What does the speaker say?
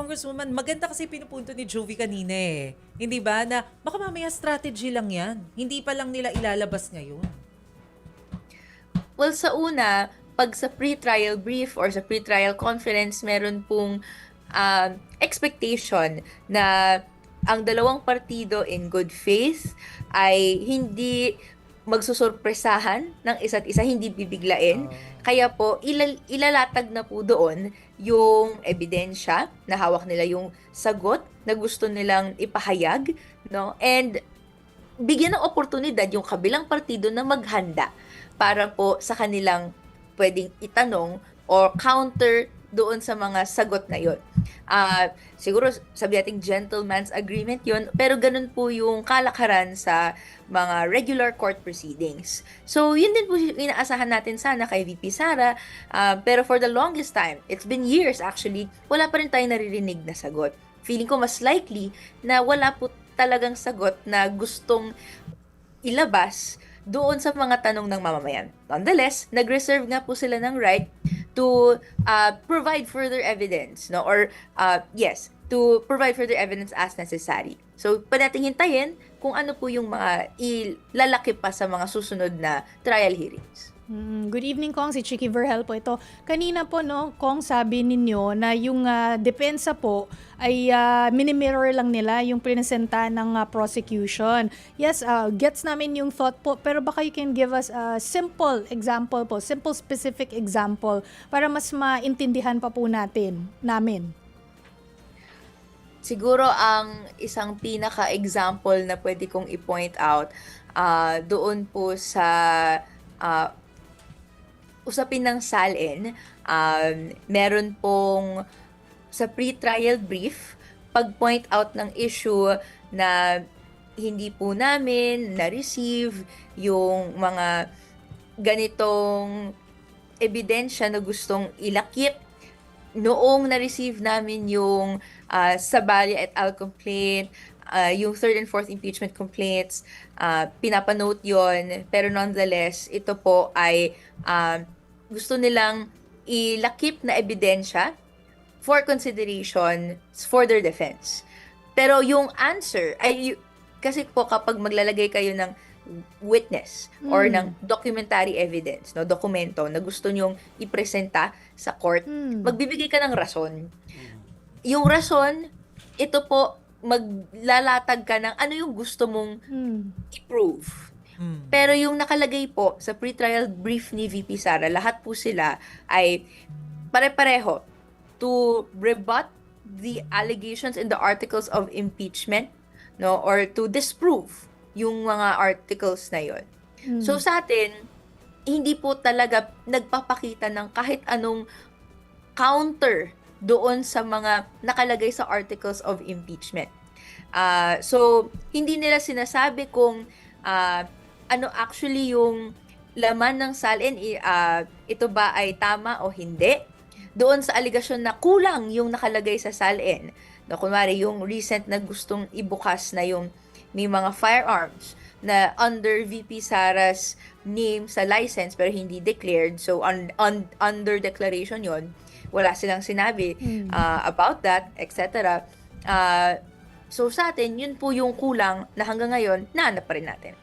Congresswoman, maganda kasi pinupunto ni Juvie kanina eh. Hindi ba na baka mamaya strategy lang yan. Hindi pa lang nila ilalabas ngayon. Well, sa una, pag sa pre-trial brief or sa pre-trial conference, meron pong expectation na ang dalawang partido in good faith ay hindi magsusurpresahan ng isa't isa, hindi bibiglain. Kaya po, ilalatag na po doon yung ebidensya na hawak nila, yung sagot na gusto nilang ipahayag, no? And bigyan ng oportunidad yung kabilang partido na maghanda para po sa kanilang pwedeng itanong or counter doon sa mga sagot na yon. Siguro sabi nating gentleman's agreement yon, pero ganun po yung kalakaran sa mga regular court proceedings. So yun din po yung inaasahan natin sana kay VP Sara, pero for the longest time, it's been years actually, wala pa rin tayong naririnig na sagot. Feeling ko mas likely na wala po talagang sagot na gustong ilabas doon sa mga tanong ng mamamayan. Nonetheless, nag-reserve nga po sila ng right to provide further evidence, no? Or yes, to provide further evidence as necessary. So, pwede nating hintayin kung ano po yung mga ilalaki pa sa mga susunod na trial hearings. Good evening, Kong. Si Chicky Verhel po ito. Kanina po, no, Kong, sabi ninyo na yung depensa po ay minimirror lang nila yung presenta ng prosecution. Yes, gets namin yung thought po, pero baka you can give us a simple example po, simple specific example para mas maintindihan pa po namin. Siguro ang isang pinaka-example na pwede kong i-point out doon po sa usapin ng SALN, meron pong sa pre-trial brief, pag-point out ng issue na hindi po namin na-receive yung mga ganitong ebidensya na gustong ilakip noong na-receive namin yung Sabali et al. Complaint, yung third and fourth impeachment complaints, pinapanote yon, pero nonetheless, ito po ay gusto nilang ilakip na ebidensya for consideration for their defense. Pero yung answer, kasi po kapag maglalagay kayo ng witness or ng documentary evidence, no, dokumento na gusto nyong ipresenta sa court, magbibigay ka ng rason. Yung rason, ito po, maglalatag ka ng ano yung gusto mong i-prove. Pero yung nakalagay po sa pre-trial brief ni VP Sara, lahat po sila ay pare-pareho to rebut the allegations in the articles of impeachment, no, or to disprove yung mga articles na yon. So sa atin, hindi po talaga nagpapakita ng kahit anong counter doon sa mga nakalagay sa articles of impeachment. So, hindi nila sinasabi kung ano actually yung laman ng SALN, ito ba ay tama o hindi. Doon sa aligasyon na kulang yung nakalagay sa SALN. No, kunwari, yung recent na gustong ibukas na yung may mga firearms na under VP Sara's name sa license pero hindi declared. So, under declaration yon, wala silang sinabi about that, etc. So, sa atin, yun po yung kulang na hanggang ngayon, nahanap pa rin natin.